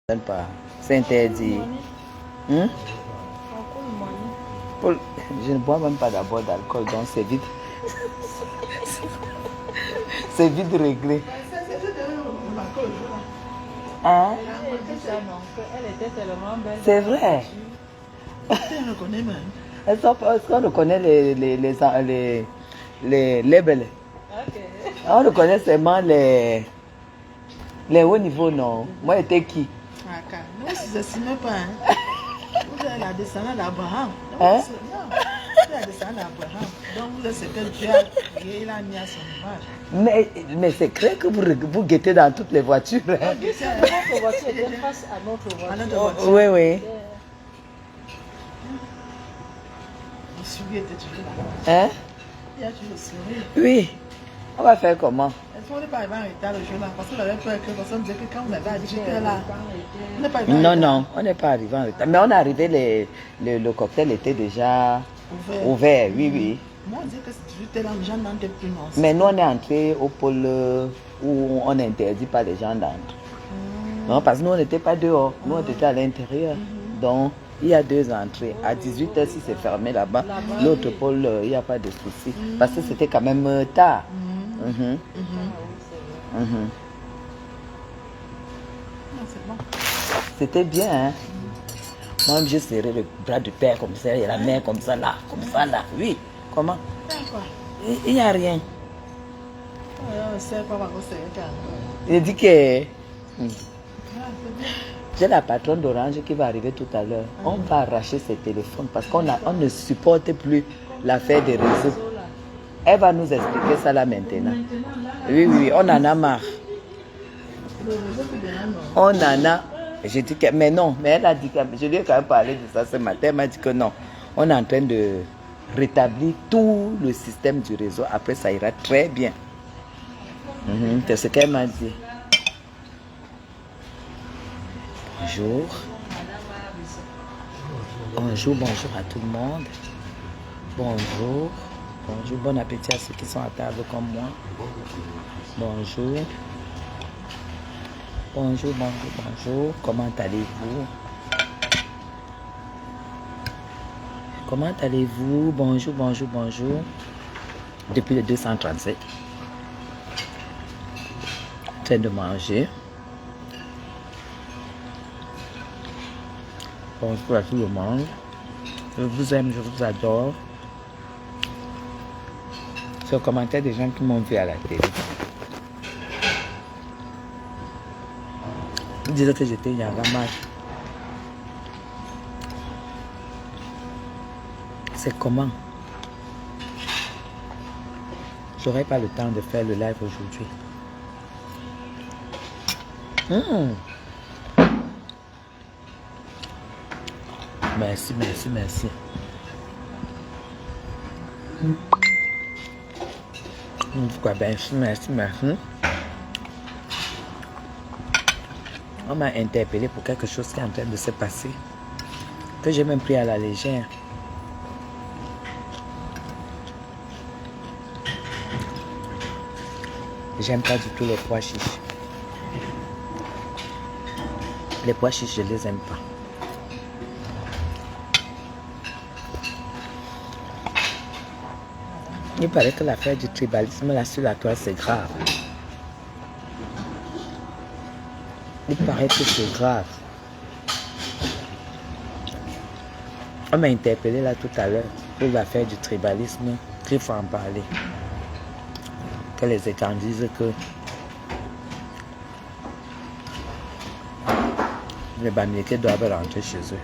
Pas. C'est interdit. Je ne bois même pas d'abord d'alcool, donc c'est vite. C'est vite réglé. Hein? C'est vrai. Est-ce qu'on reconnaît les labels? On reconnaît seulement les hauts niveaux, non? Moi, j'étais qui? Non, si je ne sais même pas. Vous êtes la descendante d'Abraham. Hein? Non, vous êtes la descendante d'Abraham. Donc vous êtes ce que Dieu a créé, il a mis à son image. Mais c'est clair que vous guettez dans toutes les voitures. Hein? Notre voiture était face à notre voiture. Oui, oui. Le sourire était toujours là. Hein? Il y a toujours le sourire. Oui. On va faire comment? Est-ce qu'on n'est pas arrivé en retard le jour là? Parce qu'on avait peur que personne disait que quand vous avez à 18h là, on n'est pas arrivé en retard. Non, on n'est pas arrivé en retard. Mais on est arrivé, le cocktail était déjà ouvert. Oui, oui. Moi, on dit que c'est 18h là, les gens n'entrent plus. Non. Mais nous, on est entré au pôle où on n'interdit pas les gens d'entrer. Non, parce que nous, on n'était pas dehors. Nous, on était à l'intérieur. Donc, il y a deux entrées. À 18h, si c'est fermé là-bas, l'autre pôle, il n'y a pas de souci. Parce que c'était quand même tard. C'était bien, hein? Moi, je serrais le bras du père comme ça, et la mère comme ça, là. Oui. Comment? Il n'y a rien. Il dit que j'ai la patronne d'Orange qui va arriver tout à l'heure. On va arracher ses téléphones parce qu'on ne supporte plus l'affaire des réseaux. Elle va nous expliquer ça là maintenant. Oui, on en a marre. On en a. J'ai dit que, mais non, mais elle a dit que, je lui ai quand même parlé de ça ce matin, elle m'a dit que non. On est en train de rétablir tout le système du réseau. Après, ça ira très bien. C'est ce qu'elle m'a dit. Bonjour. Bonjour à tout le monde. Bonjour, bon appétit à ceux qui sont à table comme moi. Bonjour. Comment allez-vous? Bonjour. Depuis le 237. En train de manger. Bonjour à tout le monde. Je vous aime, je vous adore. C'est le commentaire des gens qui m'ont vu à la télé. Ils disaient que j'étais Yagama. C'est comment? J'aurais pas le temps de faire le live aujourd'hui. Merci. Merci. On m'a interpellé pour quelque chose qui est en train de se passer, que j'ai même pris à la légère. J'aime pas du tout les pois chiches. Les pois chiches, je les aime pas. Il paraît que l'affaire du tribalisme là sur la toile, c'est grave. Il paraît que c'est grave. On m'a interpellé là tout à l'heure pour l'affaire du tribalisme, qu'il faut en parler. Que les états disent que les Bamileke doivent rentrer chez eux.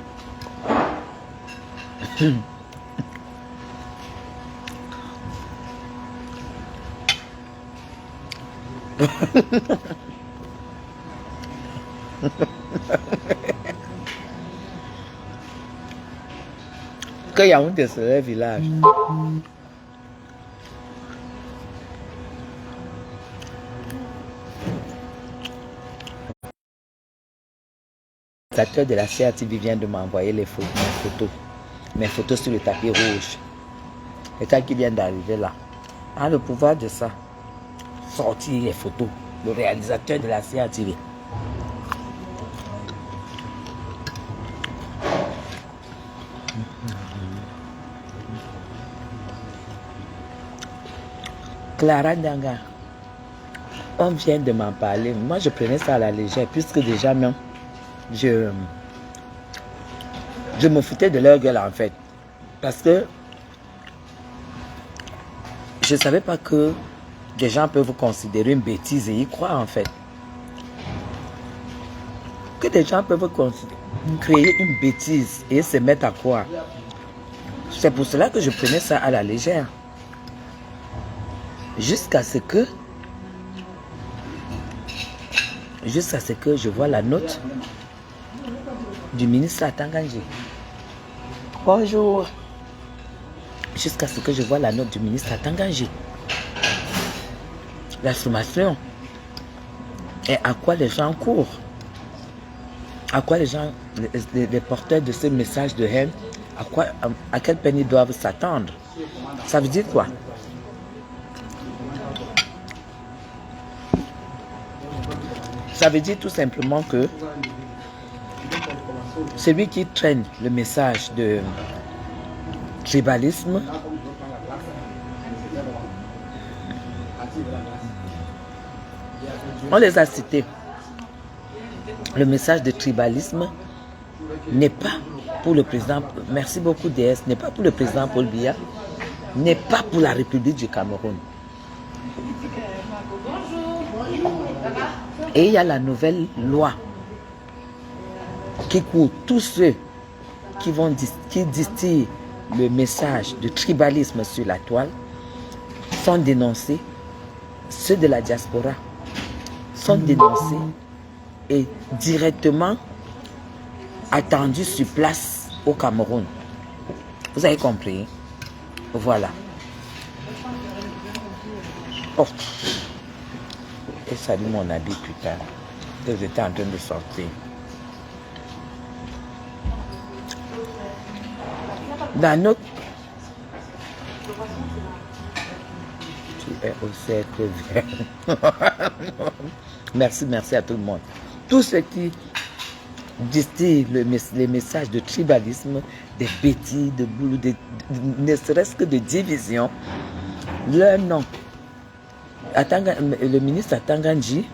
Que Yaoundé serait village. L'acteur de la CRTV vient de m'envoyer mes photos sur le tapis rouge. Et ça qui vient d'arriver là. A le pouvoir de ça. Sortir les photos. Le réalisateur de la CRTV. Clara Ndanga, on vient de m'en parler. Moi, je prenais ça à la légère, puisque déjà, même, je me foutais de leur gueule, en fait. Parce que je ne savais pas que des gens peuvent considérer une bêtise et y croire, en fait. Que des gens peuvent créer une bêtise et se mettre à croire. C'est pour cela que je prenais ça à la légère. Jusqu'à ce que je vois la note du ministre Atanganji. Bonjour. Jusqu'à ce que je vois la note du ministre Atanganji. La sommation. Et à quoi les gens courent. À quoi les gens, les porteurs de ce message de haine, à quel peine ils doivent s'attendre. Ça veut dire quoi? Ça veut dire tout simplement que celui qui traîne le message de tribalisme on les a cités. Le message de tribalisme n'est pas pour le président, merci beaucoup DS, n'est pas pour le président Paul Biya, n'est pas pour la République du Cameroun. Et il y a la nouvelle loi qui court tous ceux qui distillent le message de tribalisme sur la toile sont dénoncés, ceux de la diaspora sont dénoncés et directement attendus sur place au Cameroun. Vous avez compris? Voilà. Oh. Et salut mon habit, putain. Que j'étais en train de sortir. Dans notre... Tu es au cercle vert. Merci à tout le monde. Tous ceux qui distillent les messages de tribalisme, des bêtises, de boulot, ne serait-ce que de division, leur nom. Le ministre Atanganji,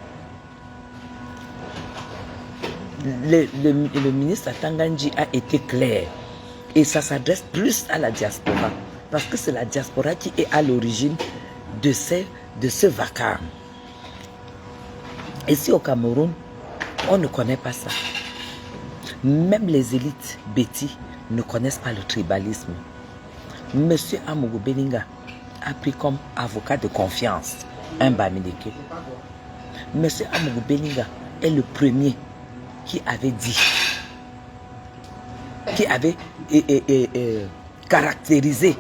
le ministre Atanganji a été clair. Et ça s'adresse plus à la diaspora. Parce que c'est la diaspora qui est à l'origine de ce vacarme. Ici au Cameroun, on ne connaît pas ça. Même les élites bêtis ne connaissent pas le tribalisme. Monsieur Amougou Beninga a pris comme avocat de confiance un Bamileke. Monsieur Amougou Beninga est le premier qui avait dit, qui avait caractérisé,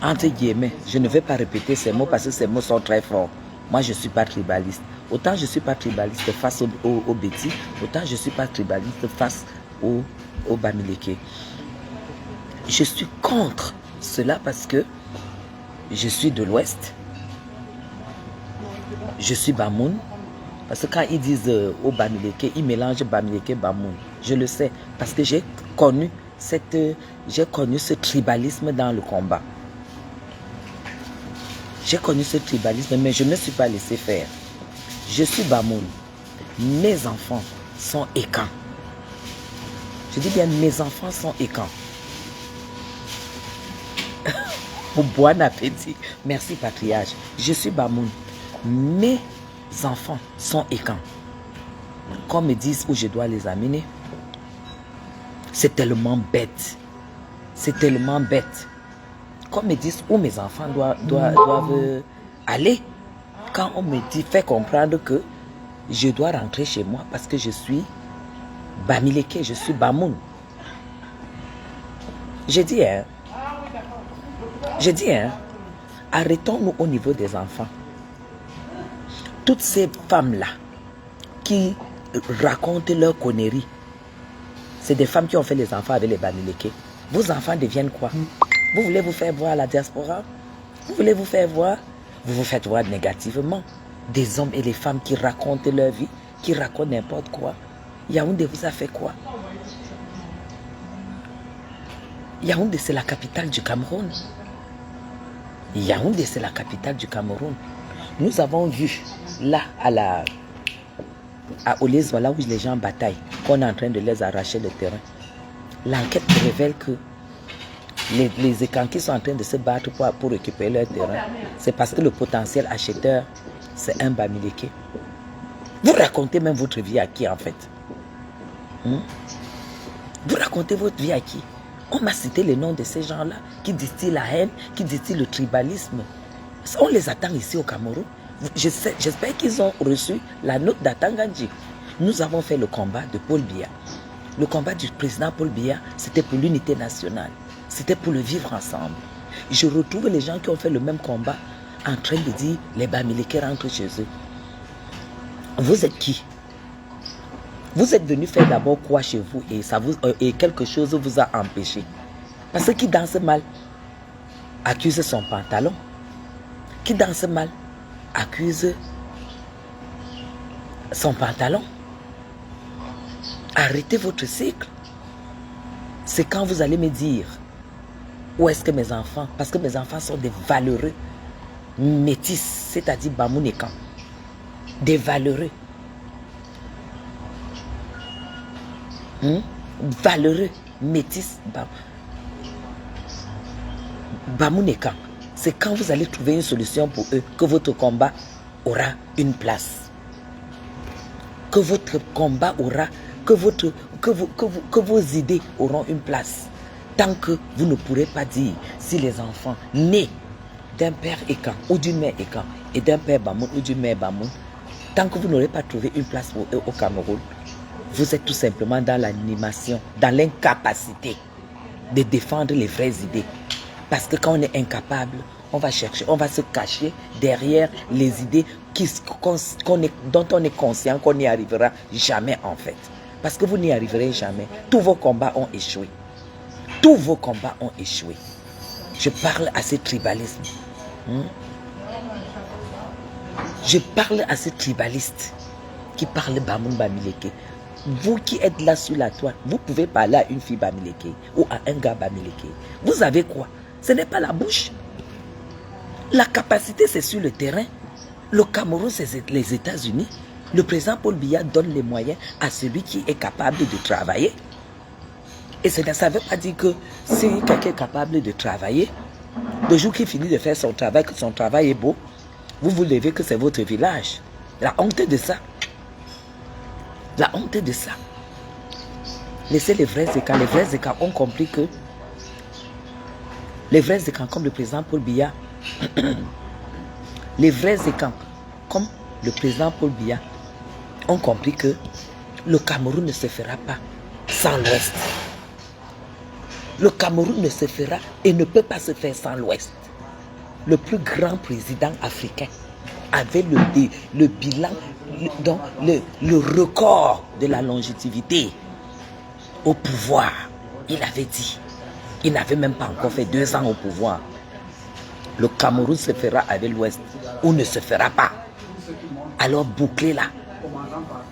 entre guillemets, je ne vais pas répéter ces mots parce que ces mots sont très forts. Moi, je ne suis pas tribaliste. Autant je ne suis pas tribaliste face aux bêtis, autant je ne suis pas tribaliste face aux Bamileke. Je suis contre cela parce que je suis de l'Ouest. Je suis Bamoun. Parce que quand ils disent au Bamileke, ils mélangent Bamileke et Bamoun. Je le sais parce que j'ai connu ce tribalisme dans le combat. J'ai connu ce tribalisme, mais je ne me suis pas laissé faire. Je suis Bamoun. Mes enfants sont Ekans. Je dis bien, mes enfants sont Ekans. Bon appétit. Merci, patriarche. Je suis Bamoun. Mes enfants sont Ekans. Qu'on me dise où je dois les amener. C'est tellement bête. C'est tellement bête. Qu'on me dise où mes enfants doivent aller. Quand on me dit, fait comprendre que je dois rentrer chez moi parce que je suis Bamileke, je suis Bamoun. J'ai dit, arrêtons-nous au niveau des enfants. Toutes ces femmes-là qui racontent leurs conneries, c'est des femmes qui ont fait les enfants avec les Bamileke. Vos enfants deviennent quoi? Vous voulez vous faire voir à la diaspora? Vous voulez vous faire voir? Vous vous faites voir négativement. Des hommes et les femmes qui racontent leur vie, qui racontent n'importe quoi. Yaoundé vous a fait quoi? Yaoundé, c'est la capitale du Cameroun. Yaoundé, c'est la capitale du Cameroun. Nous avons vu là, à Olès, voilà où les gens bataillent, qu'on est en train de les arracher le terrain. L'enquête révèle que les Écankis sont en train de se battre pour récupérer leur terrain. C'est parce que le potentiel acheteur, c'est un Bamileke. Vous racontez même votre vie à qui en fait? Vous racontez votre vie à qui? On m'a cité les noms de ces gens-là qui distillent la haine, qui distillent le tribalisme. On les attend ici au Cameroun. J'espère qu'ils ont reçu la note d'Atangandji. Nous avons fait le combat de Paul Biya. Le combat du président Paul Biya, c'était pour l'unité nationale. C'était pour le vivre ensemble. Je retrouve les gens qui ont fait le même combat en train de dire les Bamileke rentrent chez eux. Vous êtes qui? Vous êtes venu faire d'abord quoi chez vous et quelque chose vous a empêché. Parce que qui danse mal accuse son pantalon. Qui danse mal accuse son pantalon. Arrêtez votre cycle. C'est quand vous allez me dire où est-ce que mes enfants, parce que mes enfants sont des valeureux métis, c'est-à-dire Bamounekan, des valeureux. Valeureux métis Bamounekan. C'est quand vous allez trouver une solution pour eux que votre combat aura une place. Que votre combat aura, que vos idées auront une place. Tant que vous ne pourrez pas dire si les enfants nés d'un père Ekan ou d'une mère Ekan et d'un père Bamoun ou d'une mère Bamoun, tant que vous n'aurez pas trouvé une place pour eux au Cameroun, vous êtes tout simplement dans l'animation, dans l'incapacité de défendre les vraies idées. Parce que quand on est incapable, on va chercher, on va se cacher derrière les idées dont on est conscient qu'on n'y arrivera jamais en fait. Parce que vous n'y arriverez jamais. Tous vos combats ont échoué. Tous vos combats ont échoué. Je parle à ce tribalisme. Je parle à ce tribaliste qui parle Bamoun Bamileke. Vous qui êtes là sur la toile, vous pouvez parler à une fille Bamileke ou à un gars Bamileke. Vous avez quoi? Ce n'est pas la bouche. La capacité, c'est sur le terrain. Le Cameroun, c'est les États-Unis. Le président Paul Biya donne les moyens à celui qui est capable de travailler. Et ça ne veut pas dire que si quelqu'un est capable de travailler, le jour qu'il finit de faire son travail, que son travail est beau, vous levez que c'est votre village. La honte de ça. La honte de ça. Laissez les vrais Écans. Les vrais Écans ont compris que les vrais Écans, comme le président Paul Biya, les vrais Écans, comme le président Paul Biya, ont compris que le Cameroun ne se fera pas sans l'Ouest. Le Cameroun ne se fera et ne peut pas se faire sans l'Ouest. Le plus grand président africain avait le bilan, le record de la longévité au pouvoir. Il avait dit, il n'avait même pas encore fait 2 ans au pouvoir. Le Cameroun se fera avec l'Ouest ou ne se fera pas. Alors bouclez-la.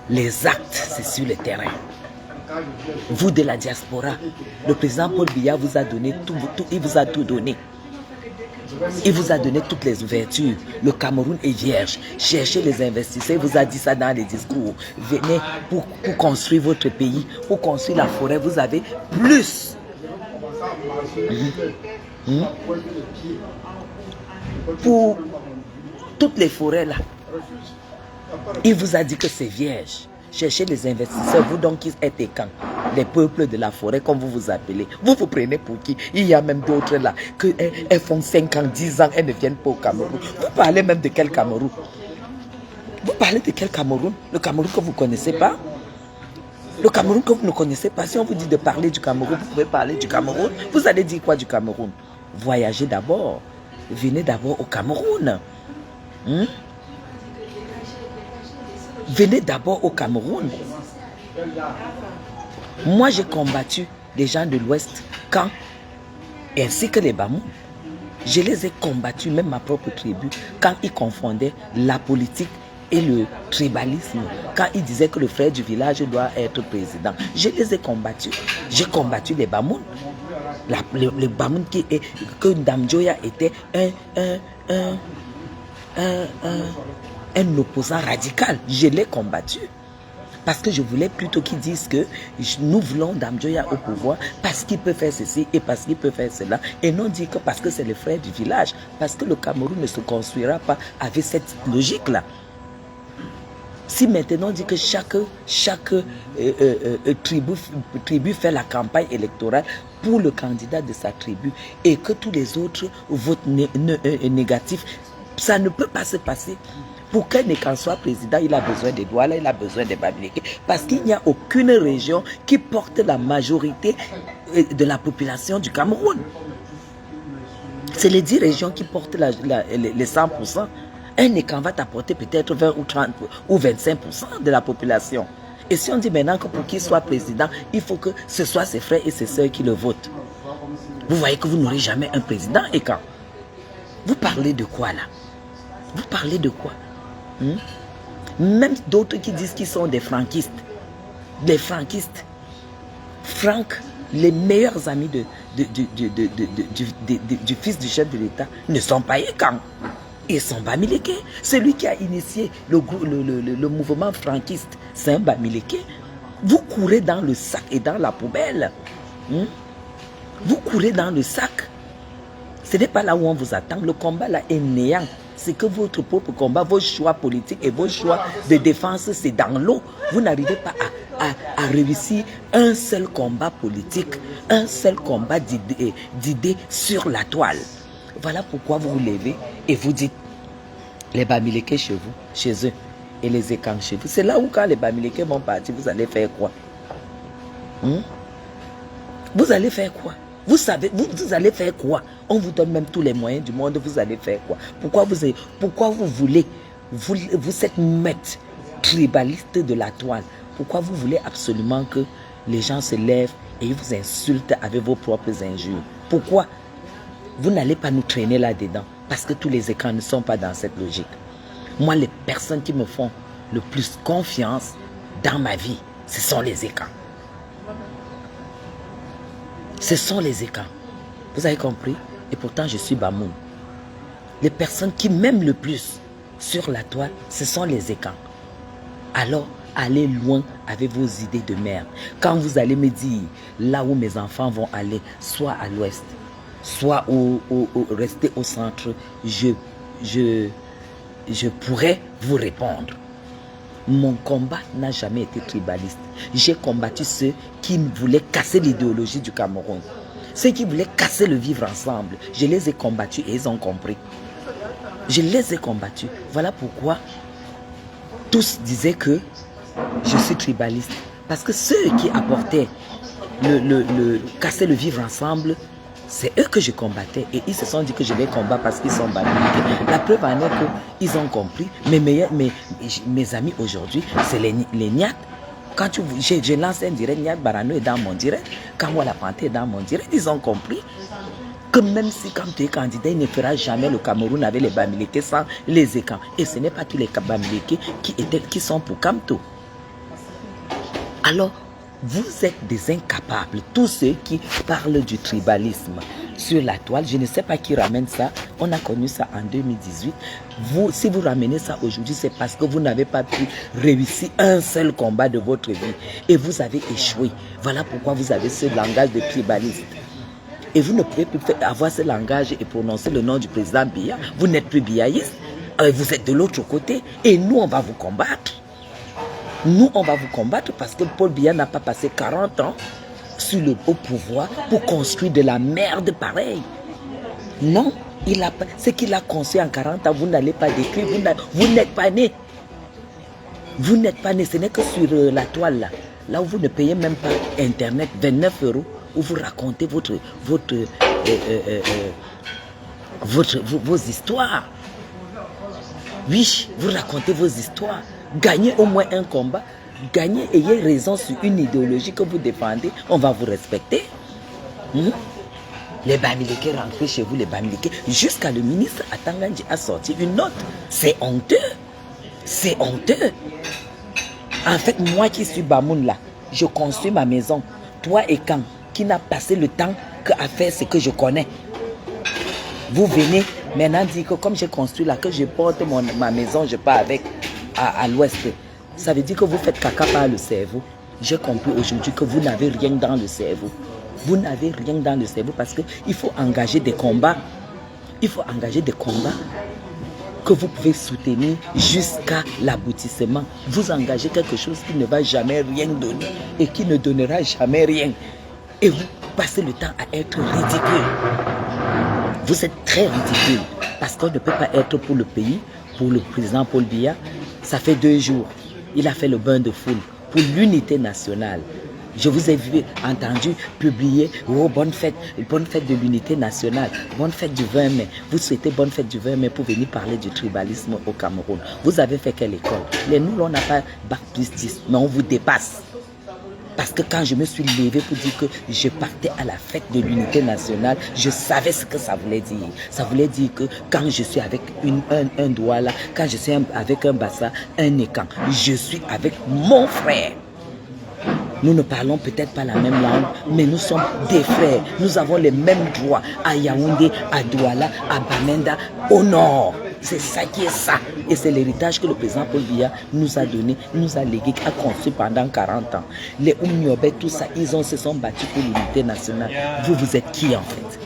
Les actes, c'est sur le terrain. Vous de la diaspora, le président Paul Biya vous a donné tout, il vous a tout donné. Il vous a donné toutes les ouvertures. Le Cameroun est vierge. Cherchez les investisseurs. Il vous a dit ça dans les discours. Venez pour construire votre pays, pour construire la forêt. Vous avez plus. Pour toutes les forêts là. Il vous a dit que c'est vierge. Cherchez les investisseurs, vous donc qui êtes Écans, les peuples de la forêt, comme vous vous appelez. Vous vous prenez pour qui? Il y a même d'autres là, qu'elles font 5 ans, 10 ans, elles ne viennent pas au Cameroun. Vous parlez même de quel Cameroun? Vous parlez de quel Cameroun? Le Cameroun que vous ne connaissez pas? Le Cameroun que vous ne connaissez pas? Si on vous dit de parler du Cameroun, vous pouvez parler du Cameroun. Vous allez dire quoi du Cameroun? Voyagez d'abord. Venez d'abord au Cameroun. Venez d'abord au Cameroun. Moi, j'ai combattu les gens de l'Ouest quand, ainsi que les Bamoun. Je les ai combattus, même ma propre tribu, quand ils confondaient la politique et le tribalisme. Quand ils disaient que le frère du village doit être président. Je les ai combattus. J'ai combattu les Bamoun. le Bamoun que Dame Joya était un opposant radical. Je l'ai combattu. Parce que je voulais plutôt qu'ils disent que nous voulons Dame Joya au pouvoir parce qu'il peut faire ceci et parce qu'il peut faire cela. Et non dire que parce que c'est le frère du village. Parce que le Cameroun ne se construira pas avec cette logique-là. Si maintenant on dit que chaque tribu fait la campagne électorale pour le candidat de sa tribu et que tous les autres votent négatifs, ça ne peut pas se passer. Pour qu'un Nécan soit président, il a besoin des Douala, il a besoin des Bamileke, parce qu'il n'y a aucune région qui porte la majorité de la population du Cameroun. C'est les 10 régions qui portent les 100%. Un Nécan va t'apporter peut-être 20 ou 30 ou 25% de la population. Et si on dit maintenant que pour qu'il soit président, il faut que ce soit ses frères et ses sœurs qui le votent. Vous voyez que vous n'aurez jamais un président. Et quand vous parlez de quoi là? Vous parlez de quoi? Même d'autres qui disent qu'ils sont des franquistes. Les franquistes. Franck, les meilleurs amis du fils du chef de l'État ne sont pas Écan. Ils sont Bamileke. Celui qui a initié le mouvement franquiste, c'est un Bamileke. Vous courez dans le sac et dans la poubelle. Vous courez dans le sac. Ce n'est pas là où on vous attend. Le combat là est néant. C'est que votre propre combat, vos choix politiques et vos choix de défense, c'est dans l'eau. Vous n'arrivez pas à réussir un seul combat politique, un seul combat d'idées sur la toile. Voilà pourquoi vous vous levez et vous dites les Bamileke chez vous, chez eux, et les Écans chez vous. C'est là où quand les Bamileke vont partir, vous allez faire quoi? Vous allez faire quoi? Vous savez, vous allez faire quoi? On vous donne même tous les moyens du monde, vous allez faire quoi? Pourquoi vous voulez, vous êtes maître tribaliste de la toile, pourquoi vous voulez absolument que les gens se lèvent et ils vous insultent avec vos propres injures? Pourquoi? Vous n'allez pas nous traîner là-dedans, parce que tous les écrans ne sont pas dans cette logique. Moi, les personnes qui me font le plus confiance dans ma vie, ce sont les écrans. Ce sont les écrans. Vous avez compris? Et pourtant, je suis Bamoun. Les personnes qui m'aiment le plus sur la toile, ce sont les écrans. Alors, allez loin avec vos idées de merde. Quand vous allez me dire, là où mes enfants vont aller, soit à l'ouest, soit rester au centre, je pourrais vous répondre. Mon combat n'a jamais été tribaliste. J'ai combattu ceux qui voulaient casser l'idéologie du Cameroun. Ceux qui voulaient casser le vivre ensemble. Je les ai combattus et ils ont compris. Je les ai combattus. Voilà pourquoi tous disaient que je suis tribaliste. Parce que ceux qui apportaient casser le vivre ensemble, c'est eux que je combattais. Et ils se sont dit que je les combats parce qu'ils sont Bamileke. La preuve en est qu'ils ont compris. Mes amis aujourd'hui, c'est les Niat. Quand je lance un direct, Niat Barano est dans mon direct. Quand moi la Panthère est dans mon direct, ils ont compris que même si quand tu es candidat, il ne fera jamais le Cameroun avec les Bamileke sans les écans. Et ce n'est pas tous les Bamileke qui sont pour Kamto. Alors, vous êtes des incapables, tous ceux qui parlent du tribalisme sur la toile. Je ne sais pas qui ramène ça. On a connu ça en 2018. Si vous ramenez ça aujourd'hui, c'est parce que vous n'avez pas pu réussir un seul combat de votre vie. Et vous avez échoué. Voilà pourquoi vous avez ce langage de tribaliste. Et vous ne pouvez plus avoir ce langage et prononcer le nom du président Biya. Vous n'êtes plus biaïste. Vous êtes de l'autre côté. Et nous, on va vous combattre. Nous, on va vous combattre parce que Paul Biya n'a pas passé 40 ans au pouvoir pour construire de la merde pareille. Non, ce qu'il a construit en 40 ans, vous n'allez pas décrire, vous n'êtes pas né. Vous n'êtes pas né, ce n'est que sur la toile là où vous ne payez même pas Internet, 29 €, où vous racontez vos histoires. Oui, vous racontez vos histoires. Gagnez au moins un combat. Gagnez, ayez raison sur une idéologie que vous défendez. On va vous respecter. Les Bamileke, rentrez chez vous, les Bamileke. Jusqu'à le ministre Atangandji a sorti une note. C'est honteux. C'est honteux. En fait, moi qui suis Bamoun là, je construis ma maison. Toi et Kang, qui n'a passé le temps qu'à faire ce que je connais. Vous venez maintenant dire que comme j'ai construit là, que je porte ma maison, je pars avec à l'ouest. Ça veut dire que vous faites caca par le cerveau. J'ai compris aujourd'hui que vous n'avez rien dans le cerveau. Vous n'avez rien dans le cerveau parce qu'il faut engager des combats. Il faut engager des combats que vous pouvez soutenir jusqu'à l'aboutissement. Vous engagez quelque chose qui ne va jamais rien donner et qui ne donnera jamais rien. Et vous passez le temps à être ridicule. Vous êtes très ridicule parce qu'on ne peut pas être pour le pays, pour le président Paul Biya. Ça fait 2 jours, il a fait le bain de foule pour l'unité nationale. Je vous ai entendu publier bonne fête de l'unité nationale, bonne fête du 20 mai. Vous souhaitez bonne fête du 20 mai pour venir parler du tribalisme au Cameroun. Vous avez fait quelle école? Nous, on n'a pas bac plus 10, mais on vous dépasse. Parce que quand je me suis levé pour dire que je partais à la fête de l'unité nationale, je savais ce que ça voulait dire. Ça voulait dire que quand je suis avec un doigt là, quand je suis avec un bassa, un écan, je suis avec mon frère. Nous ne parlons peut-être pas la même langue, mais nous sommes des frères. Nous avons les mêmes droits à Yaoundé, à Douala, à Bamenda, au nord. C'est ça qui est ça. Et c'est l'héritage que le président Paul Biya nous a donné, nous a légué, a construit pendant 40 ans. Les Oumniobé, tout ça, ils se sont battus pour l'unité nationale. Vous êtes qui en fait?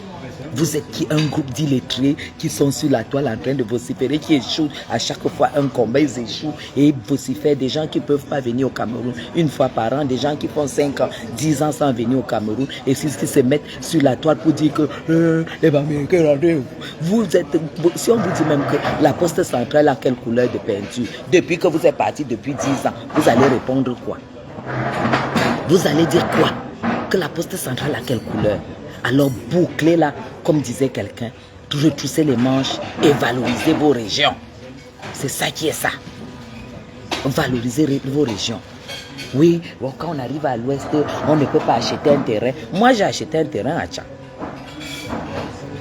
Vous êtes qui? Un groupe d'illettrés qui sont sur la toile en train de vociférer, qui échouent à chaque fois un combat, ils échouent et ils vocifèrent. Des gens qui ne peuvent pas venir au Cameroun une fois par an, des gens qui font 5 ans, 10 ans sans venir au Cameroun et qui se mettent sur la toile pour dire que les Américains, vous êtes, si on vous dit même que la poste centrale a quelle couleur de peinture, depuis que vous êtes parti depuis 10 ans, vous allez répondre quoi? Vous allez dire quoi? Que la poste centrale a quelle couleur? Alors bouclez-la, comme disait quelqu'un, retroussez les manches et valorisez vos régions. C'est ça qui est ça. Valorisez vos régions. Oui, bon, quand on arrive à l'ouest, on ne peut pas acheter un terrain. Moi, j'ai acheté un terrain à Tchad.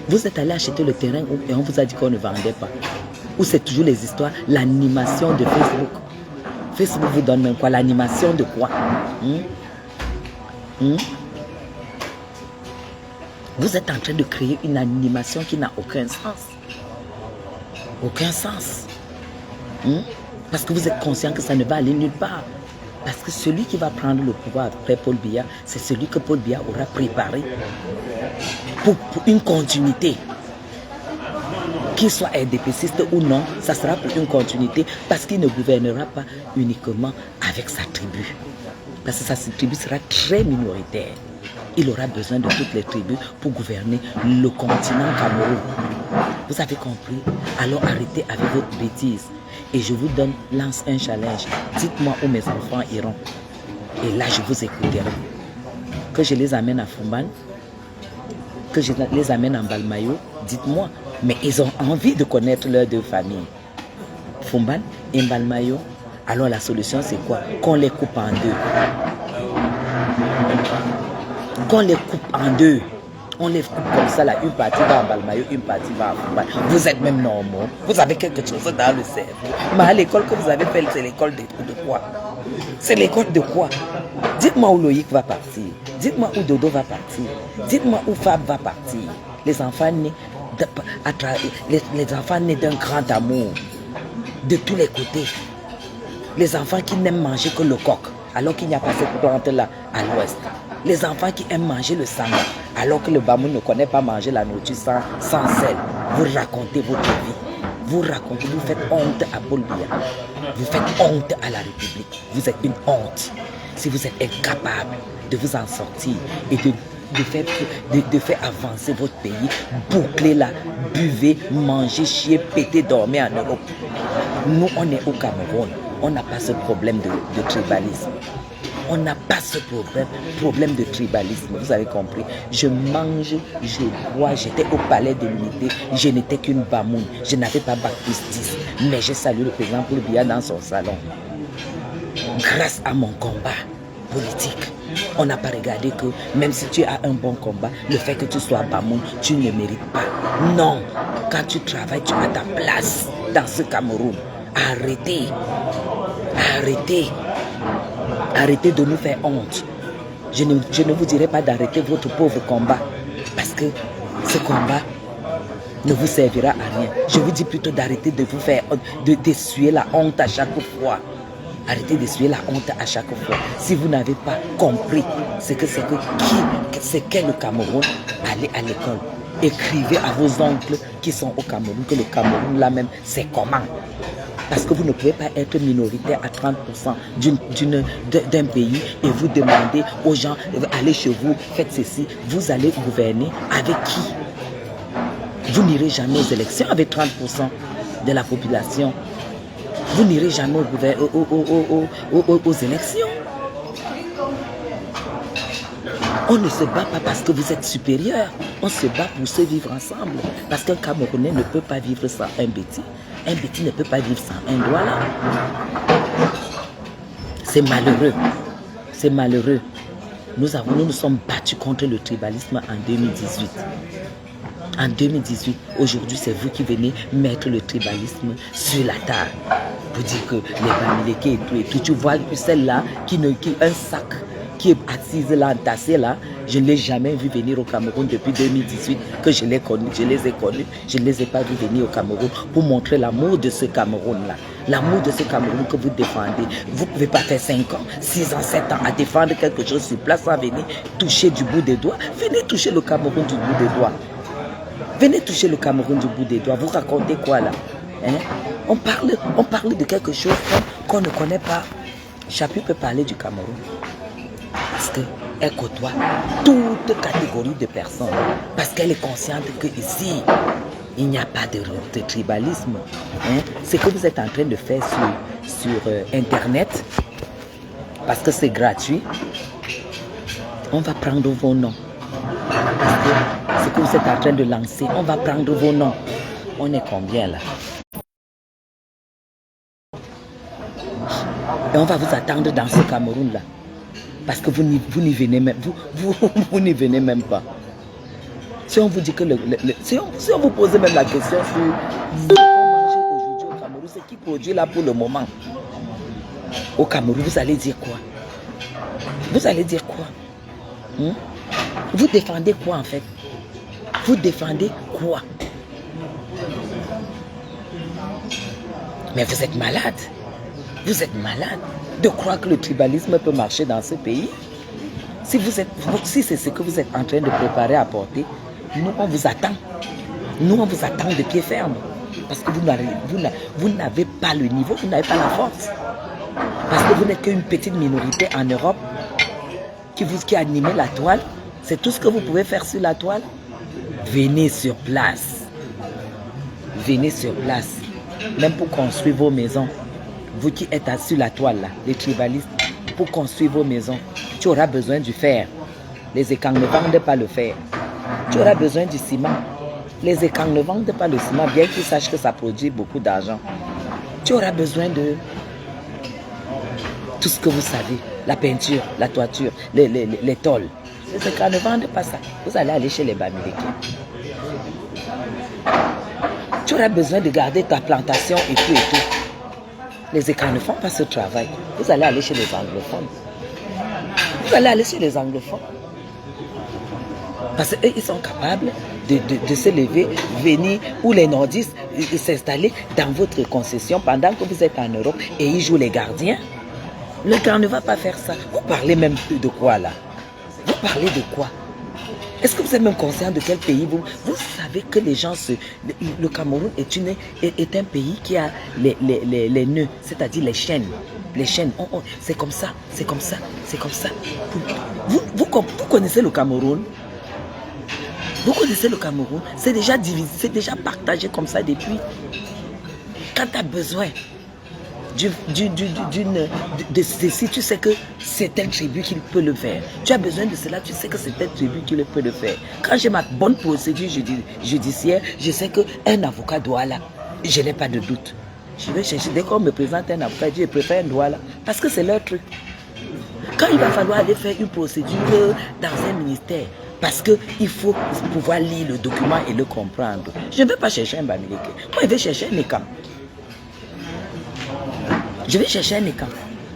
Vous êtes allé acheter le terrain et on vous a dit qu'on ne vendait pas. Ou c'est toujours les histoires, l'animation de Facebook. Facebook vous donne même quoi? L'animation de quoi? Vous êtes en train de créer une animation qui n'a aucun sens. Aucun sens. Parce que vous êtes conscient que ça ne va aller nulle part. Parce que celui qui va prendre le pouvoir après Paul Biya, c'est celui que Paul Biya aura préparé pour une continuité. Qu'il soit RDPciste ou non, ça sera pour une continuité parce qu'il ne gouvernera pas uniquement avec sa tribu. Parce que sa tribu sera très minoritaire. Il aura besoin de toutes les tribus pour gouverner le continent Cameroun. Vous avez compris? Alors arrêtez avec votre bêtise. Et je vous lance un challenge. Dites-moi où mes enfants iront. Et là, je vous écouterai. Que je les amène à Fumban, que je les amène en Balmayo, dites-moi. Mais ils ont envie de connaître leurs 2 familles. Fumban et Balmayo. Alors la solution, c'est quoi? Qu'on les coupe en 2. Qu'on les coupe en 2. On les coupe comme ça, là, une partie va en Balmayo, une partie va en Fumban. Vous êtes même normaux. Vous avez quelque chose dans le cerveau. Mais à l'école que vous avez faite, c'est l'école de quoi? C'est l'école de quoi? Dites-moi où Loïc va partir. Dites-moi où Dodo va partir. Dites-moi où Fab va partir. Les enfants nés d'un grand amour. De tous les côtés. Les enfants qui n'aiment manger que le coq, alors qu'il n'y a pas cette plante-là à l'ouest. Les enfants qui aiment manger le sang, alors que le Bamoun ne connaît pas manger la nourriture sans sel. Vous racontez votre vie. Vous racontez, vous faites honte à Paul Biya. Vous faites honte à la République. Vous êtes une honte. Si vous êtes incapable de vous en sortir et de faire avancer votre pays, bouclez-la, buvez, mangez, chiez, pétez, dormez en Europe. Nous, on est au Cameroun. On n'a pas ce problème de tribalisme. On n'a pas ce problème de tribalisme. Vous avez compris? Je mange, je bois. J'étais au palais de l'unité. Je n'étais qu'une bamoune. Je n'avais pas bac plus 10. Mais j'ai salué le président Paul Biya dans son salon. Grâce à mon combat politique. On n'a pas regardé que même si tu as un bon combat, le fait que tu sois bamoun, tu ne mérites pas. Non. Quand tu travailles, tu as ta place dans ce Cameroun. Arrêtez. Arrêtez. Arrêtez de nous faire honte. Je ne vous dirai pas d'arrêter votre pauvre combat. que ce combat ne vous servira à rien. Je vous dis plutôt d'arrêter de vous faire, d'essuyer la honte à chaque fois. Arrêtez d'essuyer la honte à chaque fois. Si vous n'avez pas compris ce que c'est qu'est le Cameroun, allez à l'école. Écrivez à vos oncles qui sont au Cameroun que le Cameroun là même, c'est comment. Parce que vous ne pouvez pas être minoritaire à 30% d'un pays et vous demandez aux gens, allez chez vous, faites ceci. Vous allez gouverner avec qui? Vous n'irez jamais aux élections avec 30% de la population. Vous n'irez jamais aux élections. On ne se bat pas parce que vous êtes supérieur. On se bat pour se vivre ensemble. Parce qu'un Camerounais ne peut pas vivre sans un Béti. Un Béti ne peut pas vivre sans un Douala. C'est malheureux. C'est malheureux. Nous nous sommes battus contre le tribalisme en 2018. En 2018, aujourd'hui, c'est vous qui venez mettre le tribalisme sur la table. Pour dire que les Bamileke et tout. Tu vois celle-là, un sac qui est assise là, entassée là, je ne l'ai jamais vu venir au Cameroun depuis 2018, que je les connais, je les ai connus, je ne les ai pas vus venir au Cameroun pour montrer l'amour de ce Cameroun-là. L'amour de ce Cameroun que vous défendez. Vous ne pouvez pas faire 5 ans, 6 ans, 7 ans à défendre quelque chose sur place sans venir toucher du bout des doigts. Venez toucher le Cameroun du bout des doigts. Venez toucher le Cameroun du bout des doigts. Vous racontez quoi là, hein? On parle de quelque chose qu'on ne connaît pas. Chapu peut parler du Cameroun. Parce qu'elle côtoie toute catégorie de personnes. Parce qu'elle est consciente qu'ici, il n'y a pas de tribalisme. Hein? Ce que vous êtes en train de faire sur Internet, parce que c'est gratuit, on va prendre vos noms. Parce que ce que vous êtes en train de lancer, on va prendre vos noms. On est combien là? Et on va vous attendre dans ce Cameroun là. Parce que vous n'y venez même, vous n'y venez même pas. Si on vous dit que si on vous pose même la question sur ce qu'on mange aujourd'hui au Cameroun, c'est qui produit là pour le moment? Au Cameroun, vous allez dire quoi? Vous allez dire quoi? Vous défendez quoi en fait? Vous défendez quoi? Mais vous êtes malade. Vous êtes malade de croire que le tribalisme peut marcher dans ce pays. Si c'est ce que vous êtes en train de préparer à porter, nous on vous attend. Nous on vous attend de pied ferme. Parce que vous n'avez pas le niveau, vous n'avez pas la force. Parce que vous n'êtes qu'une petite minorité en Europe qui anime la toile. C'est tout ce que vous pouvez faire sur la toile. Venez sur place. Venez sur place. Même pour construire vos maisons. Vous qui êtes assis sur la toile, là, les tribalistes, pour construire vos maisons, tu auras besoin du fer. Les écangs ne vendent pas le fer. Tu auras besoin du ciment. Les écangs ne vendent pas le ciment, bien qu'ils sachent que ça produit beaucoup d'argent. Tu auras besoin de tout ce que vous savez. La peinture, la toiture, les tôles. Les écangs ne vendent pas ça. Vous allez aller chez les Bamileke. Tu auras besoin de garder ta plantation et tout et tout. Les écrans ne font pas ce travail. Vous allez aller chez les anglophones. Vous allez aller chez les anglophones. Parce qu'ils sont capables de se lever, venir, ou les nordistes, s'installer dans votre concession pendant que vous êtes en Europe et ils jouent les gardiens. Le gars ne va pas faire ça. Vous parlez même de quoi là? Vous parlez de quoi? Est-ce que vous êtes même conscient de quel pays vous savez que les gens le Cameroun est un pays qui a les nœuds, c'est-à-dire les chaînes. Les chaînes, c'est comme ça, c'est comme ça, c'est comme ça. Vous connaissez le Cameroun? Vous connaissez le Cameroun? C'est déjà divisé, c'est déjà partagé comme ça depuis. Quand tu as besoin de ceci, tu sais que c'est telle tribu qui peut le faire. Tu as besoin de cela, tu sais que c'est telle tribu qui peut le faire. Quand j'ai ma bonne procédure judiciaire, je sais qu'un avocat doit là. Je n'ai pas de doute. Je vais chercher, dès qu'on me présente un avocat, je préfère un doigt là. Parce que c'est leur truc. Quand il va falloir aller faire une procédure dans un ministère, parce qu'il faut pouvoir lire le document et le comprendre. Je ne vais pas chercher un Bamileke. Moi, je vais chercher un Ekam. Je vais chercher un écran.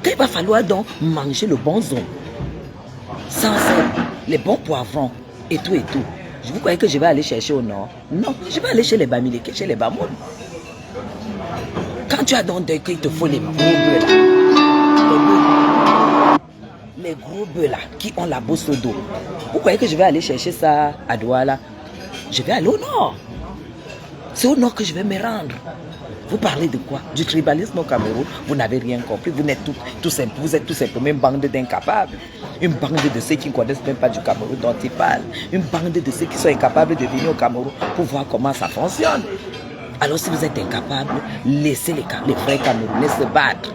Quand il va falloir donc manger le bon zone, sans les bons poivrons et tout, Vous croyez que je vais aller chercher au nord? Non, je vais aller chez les Bamileke, chez les Bamoun. Quand tu as dans deuil, il te faut les gros bœufs là. Les gros bœufs là, qui ont la bosse au dos. Vous croyez que je vais aller chercher ça à Douala? Je vais aller au nord. C'est au nord que je vais me rendre. Vous parlez de quoi? Du tribalisme au Cameroun? Vous n'avez rien compris. Vous êtes tout simplement une bande d'incapables. Une bande de ceux qui ne connaissent même pas du Cameroun dont ils parlent. Une bande de ceux qui sont incapables de venir au Cameroun pour voir comment ça fonctionne. Alors si vous êtes incapables, laissez les vrais Camerounais se battre.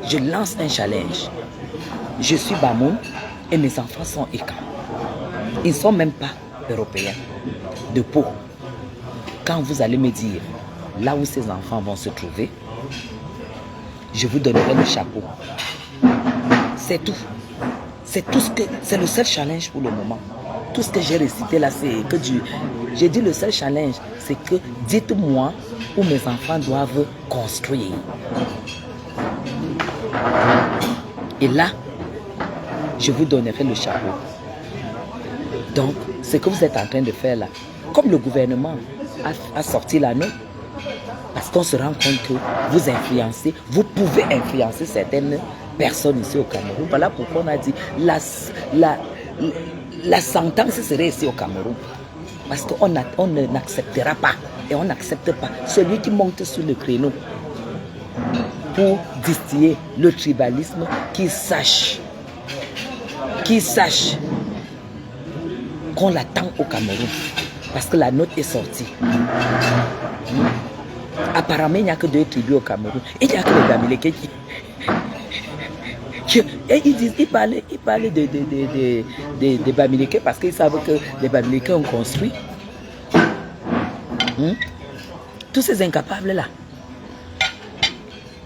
Je lance un challenge. Je suis Bamoun et mes enfants sont Eka. Ils ne sont même pas européens de peau. Quand vous allez me dire là où ces enfants vont se trouver, je vous donnerai le chapeau. C'est tout. C'est le seul challenge pour le moment. Tout ce que j'ai récité là, c'est que j'ai dit le seul challenge, c'est que dites-moi où mes enfants doivent construire. Et là, je vous donnerai le chapeau. Donc, ce que vous êtes en train de faire là, comme le gouvernement a sorti la note, parce qu'on se rend compte que vous pouvez influencer certaines personnes ici au Cameroun. Voilà pourquoi on a dit la sentence serait ici au Cameroun. Parce qu'on n'acceptera pas, et on n'accepte pas celui qui monte sur le créneau pour distiller le tribalisme, qui sache qu'on l'attend au Cameroun. Parce que la note est sortie. Apparemment, il n'y a que 2 tribus au Cameroun. Il n'y a que les Bamileke ils parlaient des Bamileke parce qu'ils savent que les Bamileke ont construit. Tous ces incapables là.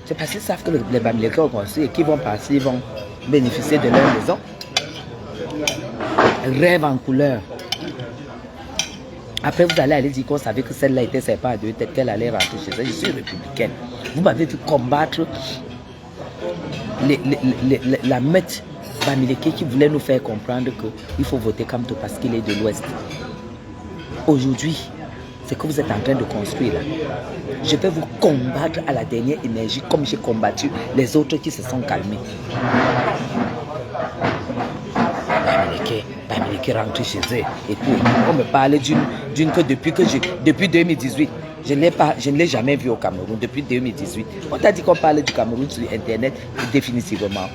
C'est parce qu'ils savent que les Bamileke ont construit et qu'ils vont partir, ils vont bénéficier de leur maison. Rêve en couleur. Après, vous allez dire qu'on savait que celle-là était séparée à 2 têtes, qu'elle allait rentrer chez elle. Je suis républicaine. Vous m'avez vu combattre la meute Bamileke qui voulait nous faire comprendre qu'il faut voter Kamto parce qu'il est de l'Ouest. Aujourd'hui, c'est que vous êtes en train de construire là. Je vais vous combattre à la dernière énergie comme j'ai combattu les autres qui se sont calmés. Bamileke rentre chez eux et puis on me parle d'une que depuis 2018, je ne l'ai jamais vu au Cameroun depuis 2018. On t'a dit qu'on parle du Cameroun sur Internet définitivement.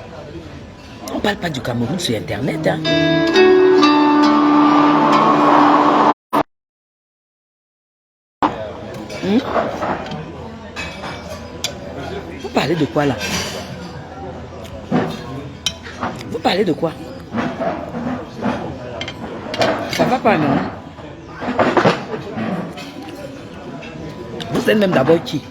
On ne parle pas du Cameroun sur Internet. Hein. Vous parlez de quoi là? Vous parlez de quoi? Ça va pas, non? Vous êtes même d'abord qui?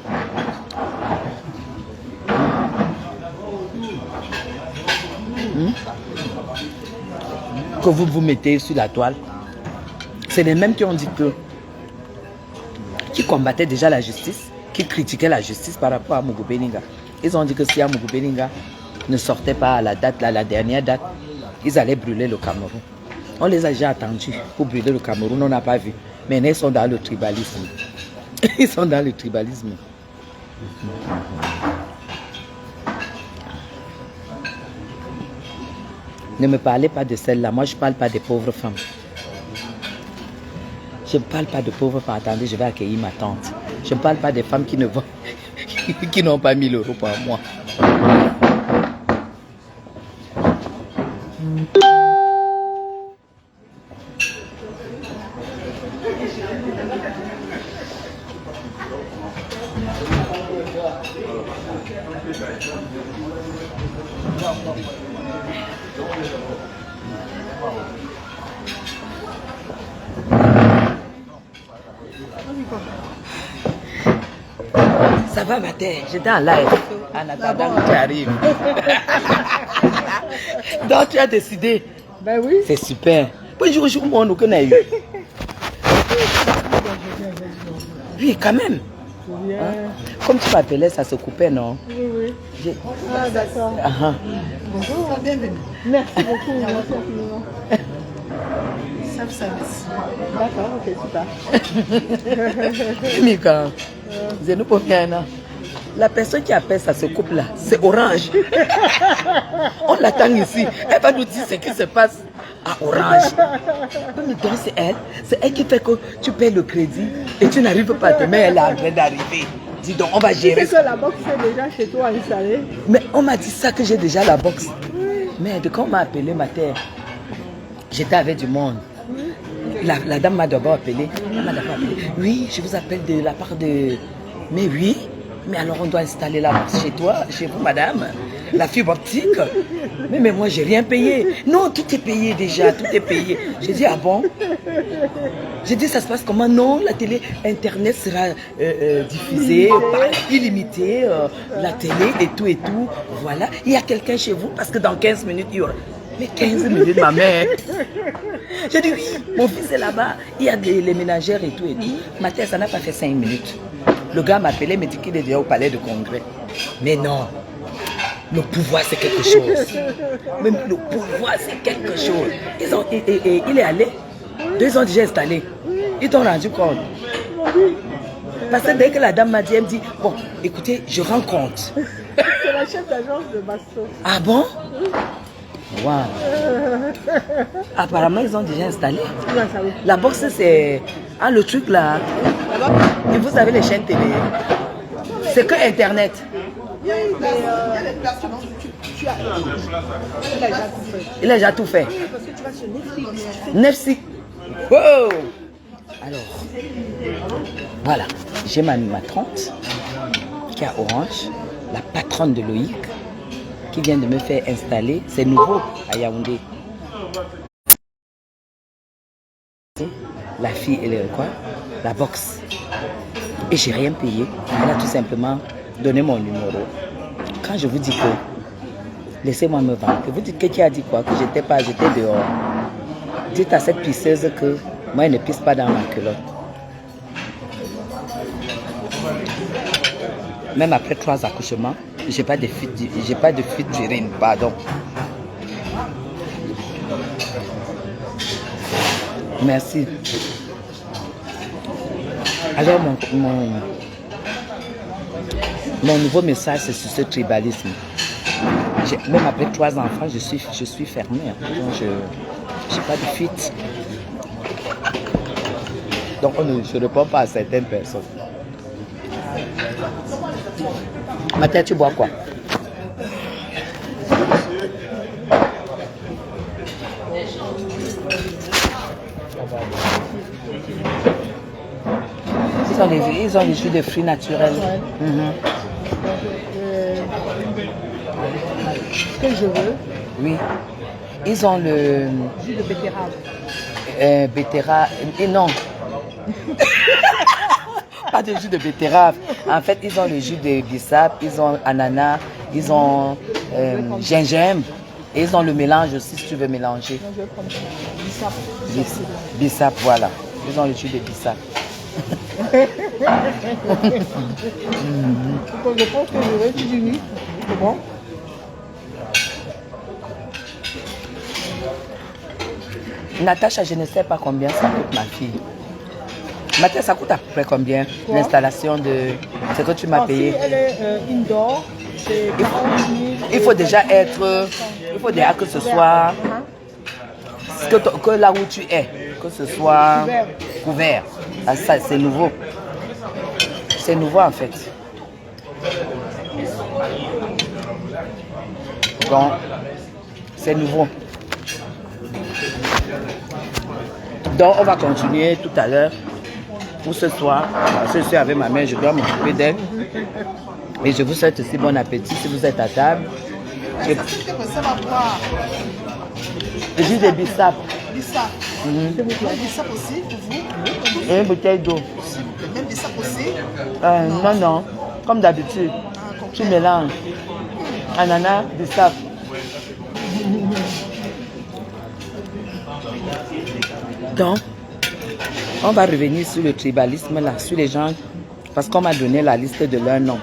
Que vous vous mettez sur la toile. C'est les mêmes qui ont dit que qui combattaient déjà la justice, qui critiquaient la justice par rapport à Mougou Beninga. Ils ont dit que si Mougou Beninga ne sortait pas à la date, la dernière date, ils allaient brûler le Cameroun. On les a déjà attendus pour brûler le Cameroun, on n'a pas vu. Mais ils sont dans le tribalisme. Ils sont dans le tribalisme. Ne me parlez pas de celle-là. Moi, je ne parle pas des pauvres femmes. Je ne parle pas de pauvres femmes. Attendez, je vais accueillir ma tante. Je ne parle pas des femmes qui n'ont pas 1000 € par mois. Ça va ma terre, j'étais en live en attendant que tu arrives. Donc tu as décidé. Ben oui. C'est super. Bonjour, mon eu. Oui, quand même. Hein? Comme tu m'appelais, ça se coupait, non? Oui, oui. Ah, d'accord. Bonjour, bienvenue. Merci beaucoup. Merci infiniment. service. D'accord, ok, super. Mika, Zenou Pomiana. La personne qui appelle ça, ce couple-là, c'est Orange. On l'attend ici. Elle va nous dire ce qui se passe à Orange. Mais donc c'est elle qui fait que tu payes le crédit et tu n'arrives pas à te mettre, elle est en train d'arriver. Dis donc, on va gérer ça. Que la box est déjà chez toi installée. Mais on m'a dit ça que j'ai déjà la box. Oui. Merde, quand on m'a appelé ma terre, j'étais avec du monde. Oui. La dame m'a d'abord appelé. Elle m'a d'abord appelé. Oui, je vous appelle de la part de... Mais oui. Mais alors on doit installer la box chez toi, chez vous madame, la fibre optique. Mais moi j'ai rien payé. Non, tout est payé déjà, tout est payé. J'ai dit ah bon? J'ai dit ça se passe comment? Non, la télé, internet sera diffusée, illimité, la télé et tout. Voilà, il y a quelqu'un chez vous parce que dans 15 minutes il y aura... Mais 15 minutes ma mère. J'ai dit oui, mon fils est là-bas, il y a les ménagères et tout. Ma tête ça n'a pas fait 5 minutes. Le gars m'a appelé, me dit qu'il est déjà au palais de congrès. Mais non, le pouvoir c'est quelque chose. Même le pouvoir c'est quelque chose. Il est allé, ils ont déjà installé. Ils t'ont rendu compte. Parce que dès que la dame m'a dit, elle me dit, bon, écoutez, je rends compte. C'est la chef d'agence de Basto. Ah bon? Wow. Apparemment, ils ont déjà installé. La box, c'est... Ah, le truc là. Et vous avez les chaînes télé. C'est que Internet. Il a déjà tout fait. Parce que tu vas sur Netflix. Netflix. Wow. Alors, voilà. J'ai ma tante qui a Orange, la patronne de Loïc, qui vient de me faire installer. C'est nouveau à Yaoundé. La fille, elle est quoi? La box. Et j'ai rien payé. Elle a tout simplement donné mon numéro. Quand je vous dis que, laissez-moi me vendre. Et vous dites que qui a dit quoi? Que j'étais dehors. Dites à cette pisseuse que moi, elle ne pisse pas dans ma culotte. Même après 3 accouchements, j'ai pas de fuite d'urine, pardon. Merci. Alors mon nouveau message c'est sur ce tribalisme. Même après 3 enfants, je suis fermée. Donc je n'ai pas de fuite. Donc je ne réponds pas à certaines personnes. Mathia, tu bois quoi? Ils ont les jus de fruits naturels. Ce que je veux. Oui. Ils ont le... Jus de betterave. Betterave. Et non. Pas de jus de betterave. En fait, ils ont le jus de bissap, ils ont ananas, ils ont gingembre. Et ils ont le mélange aussi si tu veux mélanger. Non, je vais prendre bissap. Bissap, voilà. Ils ont le jus de bissap. Je pense que je vais utiliser. C'est bon? Natacha, je ne sais pas combien ça coûte ma fille. Mathia, ça coûte à peu près combien l'installation de ce que tu m'as payé? Si elle est indoor, c'est 40 000. Il faut déjà que ce soit que là où tu es, que ce soit couvert. Ah, ça, c'est nouveau. C'est nouveau en fait. Donc, c'est nouveau. Donc, on va continuer tout à l'heure. Pour ce soir, parce que je suis avec ma mère, je dois m'occuper d'elle. Et je vous souhaite aussi bon appétit si vous êtes à table. Le jus de bissap. Bissap. Bissap aussi pour vous? Et une bouteille d'eau. Même bissap aussi? Non. Comme d'habitude. Tu mélanges. Ananas, bissap. Donc, on va revenir sur le tribalisme là, sur les gens, parce qu'on m'a donné la liste de leurs noms.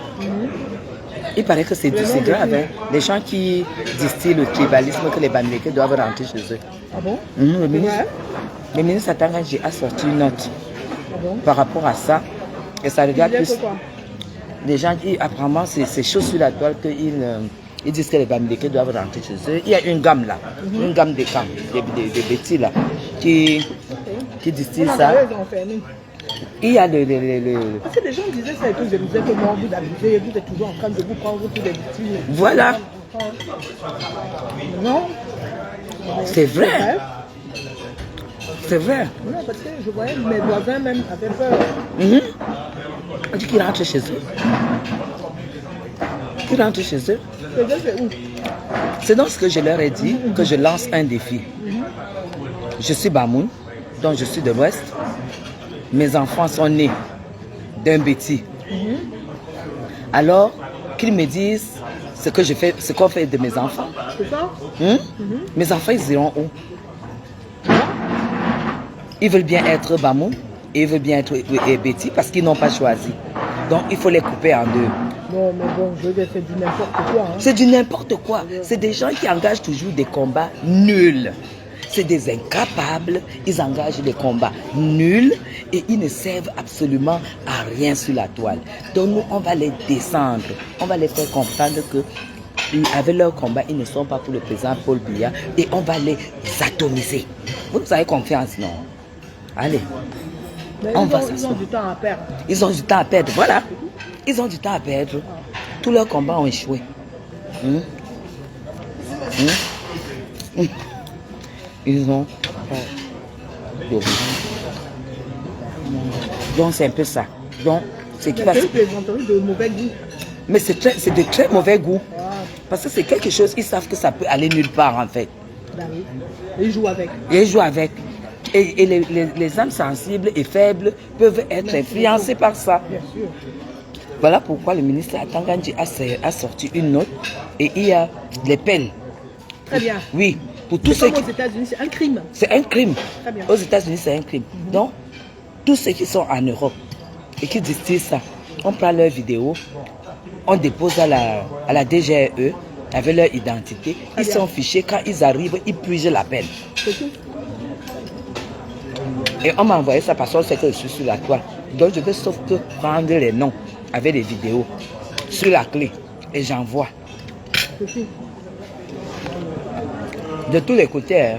Il paraît que c'est grave, hein? Les gens qui distillent le tribalisme, que les Bamileke doivent rentrer chez eux. Ah bon? Le ministre. Le ministre Atanganji a sorti une note par rapport à ça. Et ça regarde plus. Les gens qui, apparemment, c'est chaud sur la toile qu'ils disent que les Bamileke doivent rentrer chez eux. Il y a une gamme là, une gamme de camps, des bêtis là, qui distillent ça. Il y a Parce que les gens disaient ça et tout, je disais que moi, vous abusez, vous êtes toujours en train de vous prendre tous les bêtises. Voilà. Non. C'est vrai. C'est vrai. Non, parce que je voyais mes voisins même avaient peur. On dit qu'ils rentrent chez eux. Ils rentrent chez eux. C'est où? C'est dans ce que je leur ai dit que je lance un défi. Je suis Bamoun, donc je suis de l'Ouest. Mes enfants sont nés d'un bêtis. Alors, qu'ils me disent ce que je fais, ce qu'on fait de mes enfants. C'est ça? Mes enfants, ils iront où? Ils veulent bien être Bamoun et ils veulent bien être bêtis parce qu'ils n'ont pas choisi. Donc, il faut les couper en deux. Non, mais bon, je vais faire du n'importe quoi. Hein. C'est du n'importe quoi. C'est des gens qui engagent toujours des combats nuls. C'est des incapables. Ils engagent des combats nuls et ils ne servent absolument à rien sur la toile. Donc, nous, on va les descendre. On va les faire comprendre que avec leur combat, ils ne sont pas pour le président Paul Biya et on va les atomiser. Vous nous avez confiance, non? Allez. Mais ils ont du temps à perdre. Ils ont du temps à perdre, voilà. Ils ont du temps à perdre. Tous leurs combats ont échoué. Ils ont... Donc c'est un peu ça. Donc, c'est qui va se... de mauvais goût. Mais c'est de très mauvais goût. Parce que c'est quelque chose, ils savent que ça peut aller nulle part en fait. Ils jouent avec. Ils jouent avec. Et les âmes sensibles et faibles peuvent être influencées par ça. Bien sûr. Voilà pourquoi le ministre Atanganji a sorti une note et il y a les peines. Très bien. Oui. Pour tous ceux qui... aux États-Unis, c'est un crime. C'est un crime. Très bien. Aux États-Unis, c'est un crime. Donc, tous ceux qui sont en Europe et qui distillent ça, on prend leurs vidéos, on dépose à la DGE avec leur identité. Ils sont fichés. Quand ils arrivent, ils purgent la peine. Et on m'a envoyé ça parce qu'on sait que je suis sur la toile. Donc je vais sauf que prendre les noms avec les vidéos sur la clé et j'envoie. De tous les côtés. Hein.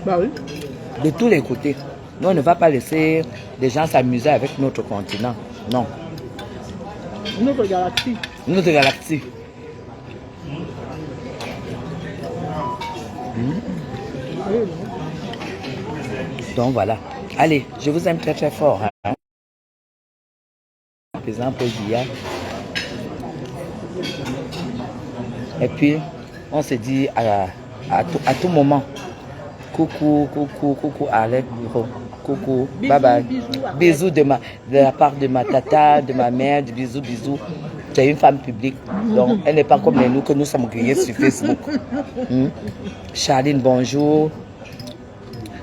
Bah oui. De tous les côtés. Nous, on ne va pas laisser les gens s'amuser avec notre continent. Non. Notre galaxie. Notre galaxie. Donc voilà. Allez, je vous aime très très fort. Hein. Par exemple, Biya. Et puis, on se dit à tout moment, coucou, coucou, coucou, Alec, coucou, bye bye. Bisous de la part de ma tata, de ma mère, bisous, bisous. C'est une femme publique, donc elle n'est pas comme nous que nous sommes grillés sur Facebook. Charline, bonjour.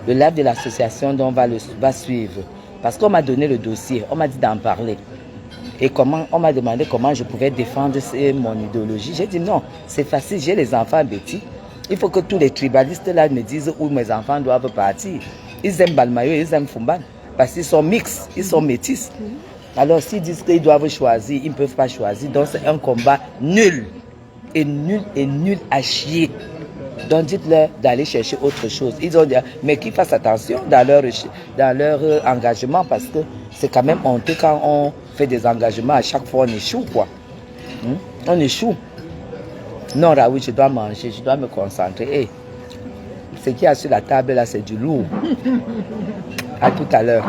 Le live de l'association dont on va suivre. Parce qu'on m'a donné le dossier, on m'a dit d'en parler. Et on m'a demandé comment je pouvais défendre mon idéologie. J'ai dit non, c'est facile, j'ai les enfants bêtis. Il faut que tous les tribalistes là me disent où mes enfants doivent partir. Ils aiment Balmayo, ils aiment Fumban. Parce qu'ils sont mixtes, ils sont métis. Alors s'ils disent qu'ils doivent choisir, ils ne peuvent pas choisir. Donc c'est un combat nul. Et nul à chier. Donc dites-leur d'aller chercher autre chose. Ils ont dit, mais qu'ils fassent attention dans leur engagement parce que c'est quand même honteux quand on fait des engagements. À chaque fois on échoue quoi. On échoue. Non Raoul, je dois manger, je dois me concentrer. Hey, ce qu'il y a sur la table là c'est du lourd. À tout à l'heure.